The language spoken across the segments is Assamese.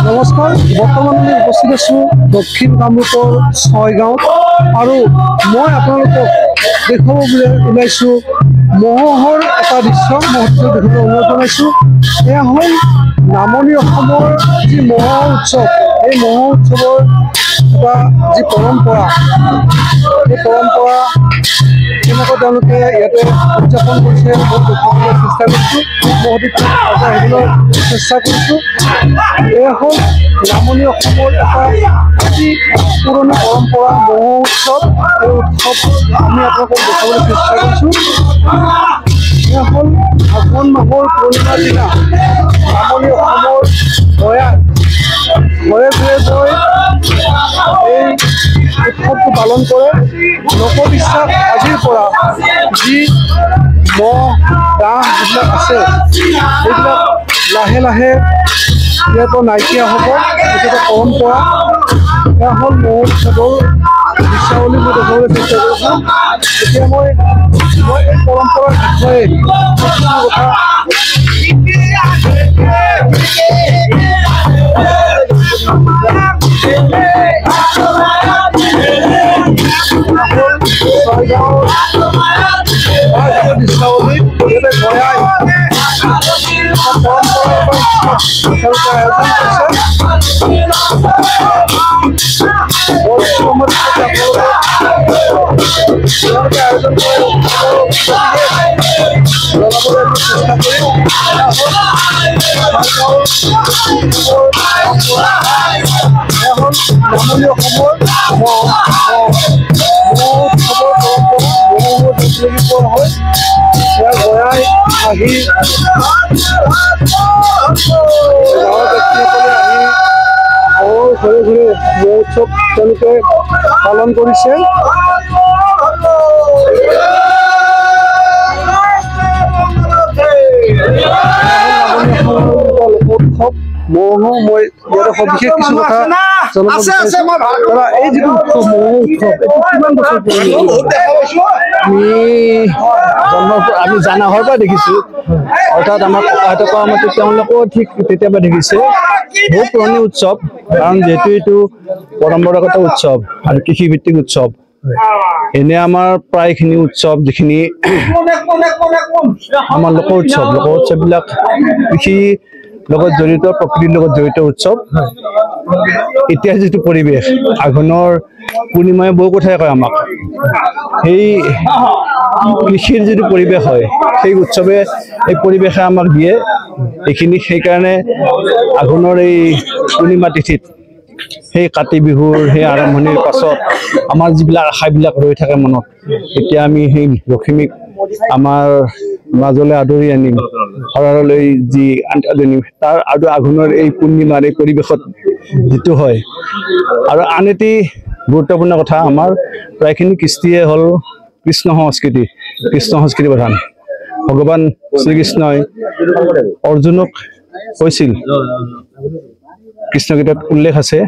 নমস্কাৰ, বৰ্তমান আমি উপস্থিত আছোঁ দক্ষিণ কামৰূপৰ ছয়গাঁৱত আৰু মই আপোনালোকক দেখুৱাব ওলাইছোঁ মহোহৰ এটা দৃশ্য। মহোৎসৱ দেখিবলৈ অনুৰোধ জনাইছোঁ। এয়া হ'ল নামনি অসমৰ যি মহোহ উৎসৱ, এই মহোহ উৎসৱৰ এটা যি পৰম্পৰা, এই পৰম্পৰা কেনেকৈ তেওঁলোকে ইয়াতে উদযাপন কৰিছে মই দেখুৱাবলৈ চেষ্টা কৰিছোঁ। মহোদীপ আহিবলৈ চেষ্টা কৰিছোঁ। এয়া হ'ল নামনি অসমৰ এটা অতি পুৰণি পৰম্পৰা মহোহ উৎসৱ। এই উৎসৱ আমি আপোনালোকক দেখাবলৈ চেষ্টা কৰিছোঁ। এয়া হ'ল আঘোণ মাহৰ পূৰ্ণিমাৰ দিনা নামনি অসমৰ ঘৰে ঘৰে গৈ এই উৎসৱটো পালন কৰে। লোকবিশ্বাস আজিৰ পৰা যি মহ দাহ যিবিলাক আছে সেইবিলাক লাহে লাহে ইয়াৰ পৰা নাইকিয়া হ'ব। এইটো এটা পৰম্পৰা। এয়া হ'ল মহোহ উৎসৱৰ দৃশ্যাৱলী মই দেখাবলৈ চেষ্টা কৰিছোঁ। এতিয়া মই এই পৰম্পৰাৰ বিষয়ে কথা দৃশ্যাৱলী ইয়াতে গয়াই আয়োজন নামনি অসমৰ হয়। ইয়াৰ গয়াই আহি গাঁৱৰ ব্যক্তিসকলে আহি ঘৰে ঘৰে মহোহ উৎসৱ তেওঁলোকে পালন কৰিছে। লোকোৎসৱ মহোহ মই ইয়াতে সবিশেষ কিছু কথা জনাব বিচাৰিছোঁ। এই যিটো উৎসৱ মহোহ উৎসৱ এইটো কিমান বছৰ পুৰণি? আমি জানা হোৱাৰ পৰা দেখিছোঁ, অৰ্থাৎ আমাৰ ককাহঁতৰ পৰা মতে তেওঁলোকেও ঠিক তেতিয়াৰ দেখিছে। বহুত পুৰণি উৎসৱ, কাৰণ যিহেতু এইটো পৰম্পৰাগত উৎসৱ আৰু কৃষিভিত্তিক উৎসৱ। এনে আমাৰ প্ৰায়খিনি উৎসৱ যিখিনি আমাৰ লোক উৎসৱবিলাক কৃষিৰ লগত জড়িত, প্ৰকৃতিৰ লগত জড়িত উৎসৱ। এতিয়া যিটো পৰিৱেশ আঘোণৰ পূৰ্ণিমাই বহু কথাই কয় আমাক, সেই কৃষিৰ যিটো পৰিৱেশ হয় সেই উৎসৱে এই পৰিৱেশে আমাক দিয়ে এইখিনি। সেইকাৰণে আঘোণৰ এই পূৰ্ণিমা তিথিত সেই কাতি বিহুৰ সেই আৰম্ভণিৰ পাছত আমাৰ যিবিলাক আশাবিলাক ৰৈ থাকে মনত, এতিয়া আমি সেই লখিমীক আমাৰ মাজলৈ আদৰি আনিম, শৰাৰলৈ যি আনিম, তাৰ আৰু আঘোণৰ এই পূৰ্ণিমাৰ এই পৰিৱেশত যিটো হয়। আৰু আন এটি গুৰুত্বপূৰ্ণ কথা, আমাৰ প্ৰায়খিনি কৃষ্টিয়ে হ'ল কৃষ্ণ সংস্কৃতি প্ৰধান। ভগৱান শ্ৰীকৃষ্ণই অৰ্জুনক কৈছিল, কৃষ্ণগীতাত উল্লেখ আছে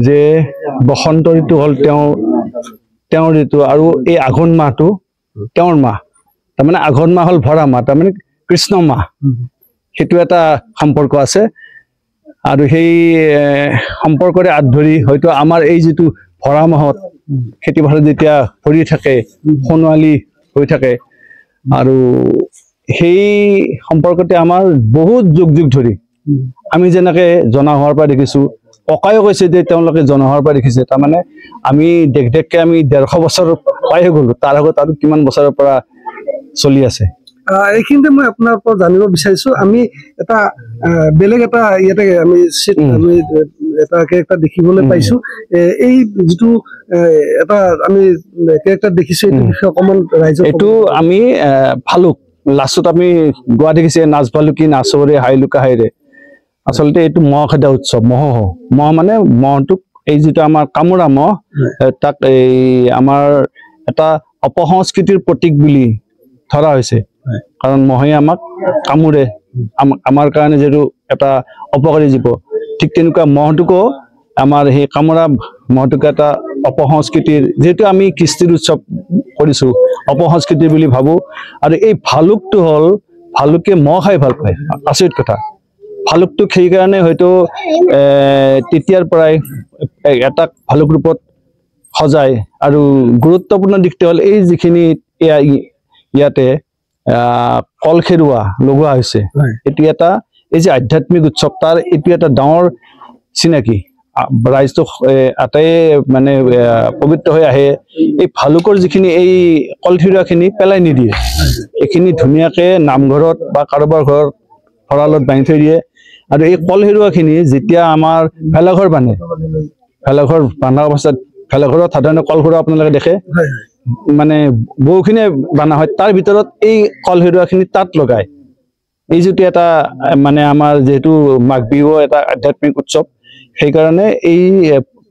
যে বসন্ত ঋতু হ'ল তেওঁৰ ঋতু আৰু এই আঘোণ মাহটো তেওঁৰ মাহ। তাৰমানে আঘোণ মাহ হ'ল ভৰা মাহ, তাৰমানে কৃষ্ণ মাহ। সেইটো এটা সম্পৰ্ক আছে। আৰু সেই সম্পৰ্কৰে আঁত ধৰি হয়তো আমাৰ এই যিটো ভৰা মাহত খেতি পথাৰত যেতিয়া ভৰি থাকে, সোণোৱালী হৈ থাকে, আৰু সেই সম্পৰ্কতে আমাৰ বহুত যুগ ধৰি আমি যেনেকে জনা হোৱাৰ পৰা দেখিছোঁ, ককায়ো কৈছে যে তেওঁলোকে জনা হোৱাৰ পৰা দেখিছে। তাৰমানে আমি দেখকে আমি 150 বছৰ পায়ে গ'লো, তাৰ আগত আৰু কিমান বছৰৰ পৰা চলি আছে। এইখিনিতে মই আপোনাৰ পৰা জানিব বিচাৰিছোঁ, আমি এটা বেলেগ এটা ইয়াতে আমি এটা কেৰেক্টাৰ দেখিবলৈ পাইছোঁ। এই যিটো এটা আমি কেৰেক্টাৰ দেখিছোঁ, এইটো বিষয়ে অকণমান ৰাইজক। এইটো আমি ভালুক, লাষ্টত আমি গোৱা দেখিছে, নাচ ভালুকি নাচৰে হাই লুকা হাইৰে। আচলতে এইটো মহ খেদা উৎসৱ। মহ মানে মহটোক, এই যিটো আমাৰ কামোৰা মহ, তাক এই আমাৰ এটা অপসংস্কৃতিৰ প্ৰতীক বুলি ধৰা হৈছে। কাৰণ মহে আমাক কামোৰে, আমাৰ কাৰণে যিটো এটা অপকাৰী জীৱ, ঠিক তেনেকুৱা মহটোকো আমাৰ সেই কামোৰা মহটোকে এটা অপসংস্কৃতিৰ, যেহেতু আমি কৃষ্টিৰ উৎসৱ কৰিছোঁ, অপসংস্কৃতি বুলি ভাবোঁ। আৰু এই ভালুকটো হ'ল, ভালুকে মহ খাই ভাল পায়। আচৰিত কথা। ভালুকটোক সেইকাৰণে হয়তো তেতিয়াৰ পৰাই এটা ভালুক ৰূপত সজায় আৰু গুৰুত্বপূৰ্ণ দিশটো হ'ল এই যিখিনি ইয়াতে কল খেৰুৱা লগোৱা হৈছে এটি এটা এই যে আধ্যাত্মিক উৎসৱ তাৰ এটি এটা ডাঙৰ চিনাকি ৰাইজটো আটাই মানে পবিত্ৰ হৈ আহে এই ভালুকৰ যিখিনি এই কল খেৰুৱাখিনি পেলাই নিদিয়ে এইখিনি ধুনীয়াকৈ নামঘৰত বা কাৰোবাৰ ঘৰত ভঁৰালত বান্ধি থৈ দিয়ে আৰু এই কল খেৰুৱাখিনি যেতিয়া আমাৰ ভেলাঘৰ বান্ধে ভেলাঘৰ বান্ধা অৱস্থাত ভেলাঘৰত সাধাৰণতে কল খেৰুৱা আপোনালোকে দেখে মানে বহুখিনি বানা হয় তাৰ ভিতৰত এই কল খেৰুৱাখিনি তাত লগায় এই যিটো এটা মানে আমাৰ যেহেতু মাঘ বিহু এটা আধ্যাত্মিক উৎসৱ সেইকাৰণে এই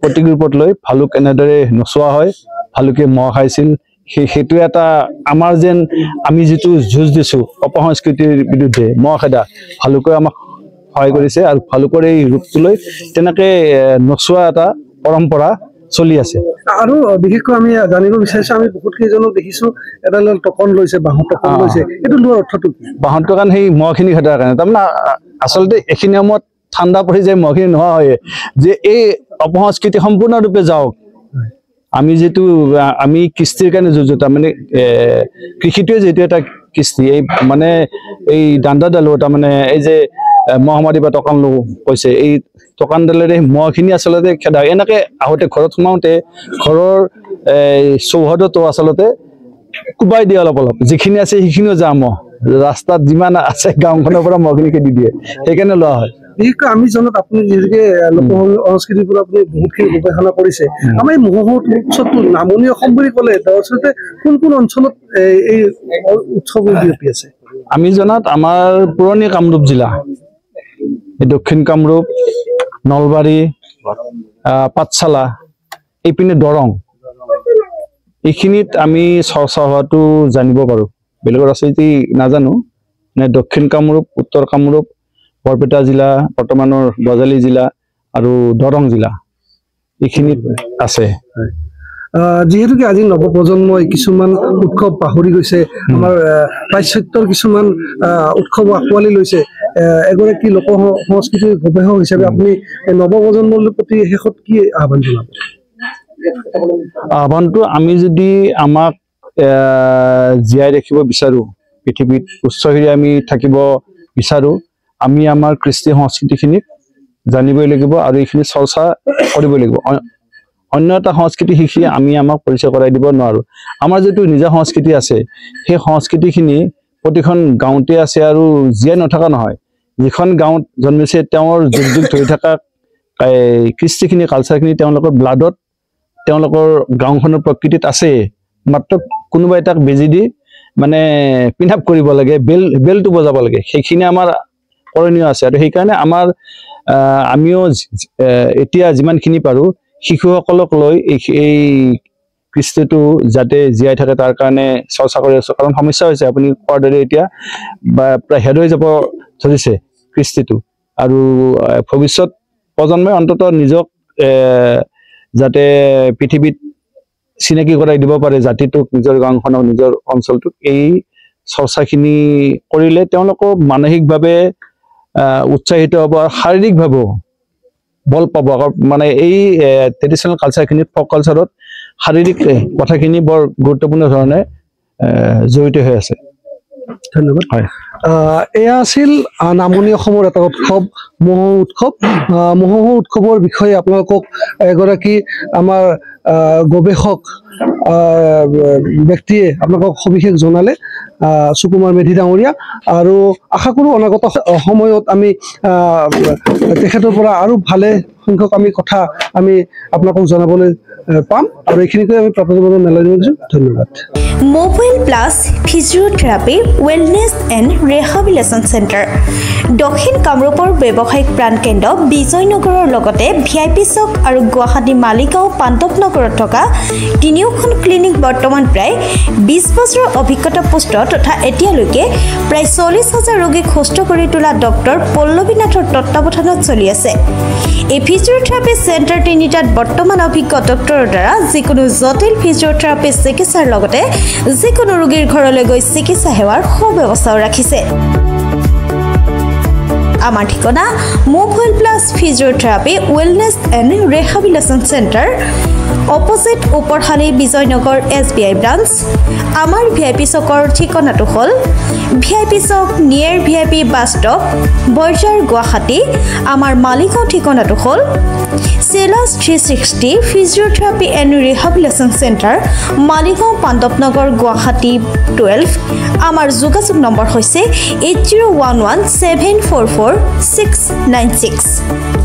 প্ৰতীক ৰূপত লৈ ভালুক এনেদৰে নচোৱা হয় ভালুকে মহ খাইছিল সেইটো এটা আমাৰ যেন আমি যিটো যুঁজ দিছোঁ অপসংস্কৃতিৰ বিৰুদ্ধে মহ খেদা ভালুকে আমাক সহায় কৰিছে আৰু ভালুকৰ এই ৰূপটো লৈ তেনেকৈ নচোৱা এটা পৰম্পৰা চলি আছে আৰু বিশেষকৈ আমি জানিব বিচাৰিছো আমি বহুত কেইজনক দেখিছো এডাল টকন লৈছে বাঁহৰ টকন লৈছে এইটো লোৱাৰ অৰ্থটো কি বাঁহৰ টকন সেই মহখিনি খেদাৰ কাৰণে তাৰমানে আচলতে এইখিনি সময়ত ঠাণ্ডা পৰি যায় মহখিনি নোহোৱা হয় যে এই অপসংস্কৃতি সম্পূৰ্ণৰূপে যাওক আমি যেটো আমি কৃষ্টিৰ কাৰণে যুঁজো তাৰমানে কৃষিটোৱে যেটো এটা কৃষ্টি এই মানে এই দাণ্ডাডালো তাৰমানে এই যে মহামাৰী বা টকান লো কৈছে এই টকানডালেৰে মহখিনি আচলতে খেদা এনেকৈ আহোঁতে ঘৰত সোমাওঁতে ঘৰৰ চৌহদতো আচলতে কোবাই দিয়ে অলপ অলপ যিখিনি আছে সেইখিনিও যাওঁ মহ ৰাস্তাত যিমান আছে গাঁওখনৰ পৰা মহখিনি খেদি দিয়ে সেইকাৰণে লোৱা হয় বিশেষকৈ আমি জনাত আপুনি যিহেতুকে লোক সংস্কৃতিৰ পৰা আপুনি বহুতখিনি গৱেষণা কৰিছে আমাৰ এই মহোহো উৎসৱটো নামনি অসম বুলি ক'লে দৰাচলতে কোন কোন অঞ্চলত এই উৎসৱবোৰ বিয়পি আছে আমি জনাত আমাৰ পুৰণি কামৰূপ জিলা এই দক্ষিণ কামৰূপ নলবাৰী পাঠশালা এইপিনে দৰং এইখিনিত আমি চৰ্চা হোৱাটো জানিব পাৰোঁ বেলেগৰ আছে যদি নাজানো নে দক্ষিণ কামৰূপ উত্তৰ কামৰূপ বৰপেটা জিলা বৰ্তমানৰ বজালী জিলা আৰু দৰং জিলা এইখিনিত আছে যিহেতুকে আজি নৱপ্ৰজন্মই কিছুমান উৎসৱ পাহৰি গৈছে আমাৰ পাশ্চাত্যৰ কিছুমান উৎসৱ আঁকোৱালি লৈছে এগৰাকী লোক সংস্কৃতিৰ গৱেষক হিচাপে আপুনি নৱপ্ৰজন্মৰ প্ৰতি শেষত কি আহ্বান জনাব আহ্বানটো আমি যদি আমাক জীয়াই ৰাখিব বিচাৰোঁ পৃথিৱীত উচ্চশিৰে আমি থাকিব বিচাৰোঁ আমি আমাৰ কৃষ্টি সংস্কৃতিখিনিক জানিবই লাগিব আৰু এইখিনি চৰ্চা কৰিবই লাগিব অন্য এটা সংস্কৃতি শিকি আমি আমাক পৰিচয় কৰাই দিব নোৱাৰোঁ আমাৰ যিটো নিজা সংস্কৃতি আছে সেই সংস্কৃতিখিনি প্ৰতিখন গাঁৱতে আছে আৰু জীয়াই নথকা নহয় যিখন গাঁৱত জন্মিছে তেওঁৰ যুগ যুগ ধৰি থকা কৃষ্টিখিনি কালচাৰখিনি তেওঁলোকৰ ব্লাডত তেওঁলোকৰ গাঁওখনৰ প্ৰকৃতিত আছে মাত্ৰ কোনোবা এটাক বেজি দি মানে পিনআপ কৰিব লাগে বেলটো বজাব লাগে সেইখিনি আমাৰ কৰণীয় আছে আৰু সেইকাৰণে আমাৰ আমিও এতিয়া যিমানখিনি পাৰোঁ শিশুসকলক লৈ এই কৃষ্টিটো যাতে জীয়াই থাকে তাৰ কাৰণে চৰ্চা কৰি আছোঁ কাৰণ সমস্যা হৈছে আপুনি কোৱাৰ দৰে এতিয়া প্ৰায় হেড হৈ যাব ধৰিছে কৃষ্টিটো আৰু ভৱিষ্যত প্ৰজন্মই অন্ততঃ নিজক যাতে পৃথিৱীত চিনাকি কৰাই দিব পাৰে জাতিটোক নিজৰ গাঁওখনক নিজৰ অঞ্চলটোক এই চৰ্চাখিনি কৰিলে তেওঁলোকক মানসিকভাৱে উৎসাহিত হ'ব আৰু শাৰীৰিকভাৱেও বল পাব মানে এই ট্ৰেডিশ্যনেল কালচাৰখিনিত ফক কালচাৰত শাৰীৰিক কথাখিনি বৰ গুৰুত্বপূৰ্ণ ধৰণে জড়িত হৈ আছে ধন্যবাদ হয় এয়া আছিল নামনি অসমৰ এটা উৎসৱ মহোহো উৎসৱ মহোহো উৎসৱৰ বিষয়ে আপোনালোকক এগৰাকী আমাৰ গৱেষক ব্যক্তিয়ে আপোনালোকক সবিশেষ জনালে সুকুমাৰ মেধি ডাঙৰীয়া আৰু আশা কৰোঁ অনাগত সময়ত আমি তেখেতৰ পৰা আৰু ভালে সংখ্যক আমি কথা আমি আপোনালোকক জনাবলৈ পাম আৰু এইখিনিকৈ আমি প্ৰাপ্তবৰ্গ মেলাই দিছোঁ ধন্যবাদ mobile plus physiotherapy wellness and rehabilitation centre দক্ষিণ কামৰূপৰ ব্যৱসায়িক প্ৰাণকেন্দ্ৰ বিজয়নগৰৰ লগতে VIP চক আৰু গুৱাহাটী মালিগাঁও পাণ্ডৱনগৰত থকা তিনিওখন ক্লিনিক বৰ্তমান প্ৰায় 20 বছৰৰ অভিজ্ঞতা পুষ্ট তথা এতিয়ালৈকে প্ৰায় 40,000 ৰোগীক সুস্থ কৰি তোলা ডক্টৰ পল্লৱীনাথৰ তত্ত্বাৱধানত চলি আছে এই ফিজিঅ'থেৰাপি চেণ্টাৰ তিনিটাত বৰ্তমান অভিজ্ঞ ডক্টৰৰ দ্বাৰা যিকোনো জটিল ফিজিঅ'থেৰাপি চিকিৎসাৰ লগতে যিকোনো ৰোগীৰ ঘৰলৈ গৈ চিকিৎসা সেৱাৰ সুব্যৱস্থাও ৰাখিছে আমাৰ ঠিকনা Movewell plus physiotherapy wellness and rehabilitation centre opposite Uparhali Bijoynagar SBI branch আমাৰ VIP চকৰ ঠিকনাটো হ'ল VIP চক near VIP bus stop Borjhar Guwahati আমাৰ মালিগাঁও ঠিকনাটো হ'ল চেলাছ 360 physiotherapy and rehabilitation centre Maligaon Pandavnagar Guwahati 12 আমাৰ যোগাযোগ নম্বৰ হৈছে 8011744696